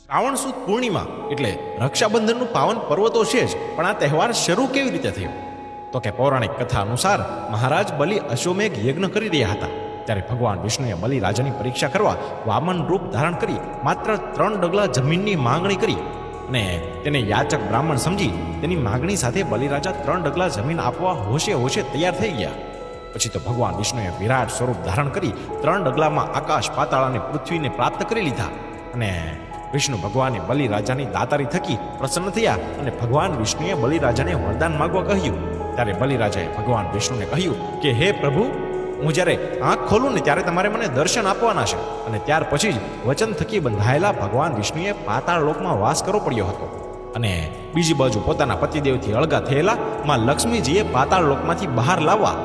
શ્રાવણ સુદ પૂર્ણિમા એટલે રક્ષાબંધનનું પાવન પર્વ તો છે જ, પણ આ તહેવાર શરૂ કેવી રીતે થયો? તો કે પૌરાણિક કથા અનુસાર મહારાજ બલિ અશ્વમેઘ યજ્ઞ કરી રહ્યા હતા ત્યારે ભગવાન વિષ્ણુએ બલિરાજાની પરીક્ષા કરવા વામન રૂપ ધારણ કરી માત્ર 3 ડગલા જમીનની માંગણી કરી અને તેને યાચક બ્રાહ્મણ સમજી તેની માંગણી સાથે બલિરાજા 3 ડગલા જમીન આપવા હોશે હોશે તૈયાર થઈ ગયા. પછી તો ભગવાન વિષ્ણુએ વિરાટ સ્વરૂપ ધારણ કરી 3 ડગલામાં આકાશ પાતાળ અને પૃથ્વીને પ્રાપ્ત કરી લીધા અને વિષ્ણુ ભગવાને બલિરાજાની દાતારી થકી પ્રસન્ન થયા અને ભગવાન વિષ્ણુએ બલિરાજાને વરદાન માંગવા કહ્યું. ત્યારે બલિરાજાએ ભગવાન વિષ્ણુને કહ્યું કે હે પ્રભુ, હું જ્યારે આંખ ખોલું ને ત્યારે તમારે મને દર્શન આપવાના છે. અને ત્યાર પછી જ વચન થકી બંધાયેલા ભગવાન વિષ્ણુએ પાતાળ લોકમાં વાસ કરવો પડ્યો હતો અને બીજી બાજુ પોતાના પતિદેવથી અળગા થયેલા માં લક્ષ્મીજીએ પાતાળ લોકમાંથી બહાર લાવવા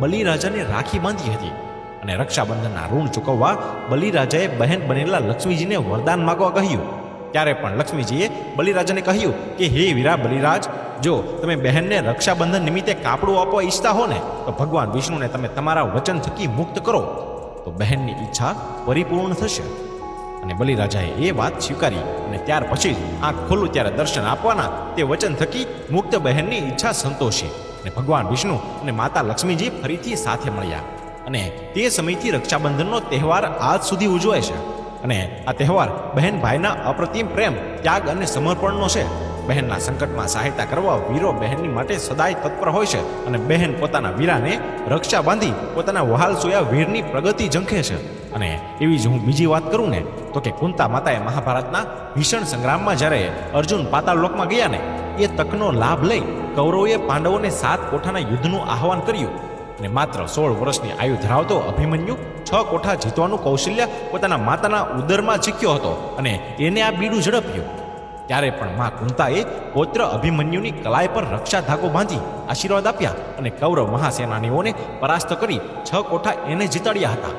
બલિરાજાને રાખી બાંધી હતી અને રક્ષાબંધનના ઋણ ચૂકવવા બલિરાજાએ બહેન બનેલા લક્ષ્મીજીને વરદાન માંગવા કહ્યું. ત્યારે પણ લક્ષ્મીજીએ બલિરાજાને કહ્યું કે હે વીરા બલિરાજ, જો તમે બહેનને રક્ષાબંધન નિમિત્તે કાપડું આપવા ઈચ્છતા હો ને તો ભગવાન વિષ્ણુને તમે તમારા વચન થકી મુક્ત કરો તો બહેનની ઈચ્છા પરિપૂર્ણ થશે. અને બલિરાજાએ એ વાત સ્વીકારી અને ત્યાર પછી જ આંખ ખોલું ત્યારે દર્શન આપવાના તે વચન થકી મુક્ત બહેનની ઈચ્છા સંતોષી અને ભગવાન વિષ્ણુ અને માતા લક્ષ્મીજી ફરીથી સાથે મળ્યા અને તે સમયથી રક્ષાબંધનનો તહેવાર આજ સુધી ઉજવાય છે. અને આ તહેવાર બહેન ભાઈના અપ્રતિમ પ્રેમ, ત્યાગ અને સમર્પણનો છે. બહેનના સંકટમાં સહાયતા કરવા વીરો બહેનની માટે સદાય તત્પર હોય છે અને બહેન પોતાના વીરાને રક્ષા બાંધી પોતાના વહાલ સોયા વીરની પ્રગતિ ઝંખે છે. અને એવી જ હું બીજી વાત કરું ને તો કે કુંતા માતાએ મહાભારતના ભીષણ સંગ્રામમાં જ્યારે અર્જુન પાતાળ લોકમાં ગયા ને એ તકનો લાભ લઈ કૌરવોએ પાંડવોને 7 કોઠાના યુદ્ધનું આહવાન કર્યું અને માત્ર 16 વર્ષની આયુ ધરાવતો અભિમન્યુ 6 કોઠા જીતવાનું કૌશલ્ય પોતાના માતાના ઉદરમાં શીખ્યો હતો અને એને આ બીડું ઝડપ્યું. ત્યારે પણ માં કુંતાએ પૌત્ર અભિમન્યુની કલાઈ પર રક્ષા ધાગો બાંધી આશીર્વાદ આપ્યા અને કૌરવ મહાસેનાનીઓને પરાસ્ત કરી 6 કોઠા એને જીતાડ્યા હતા.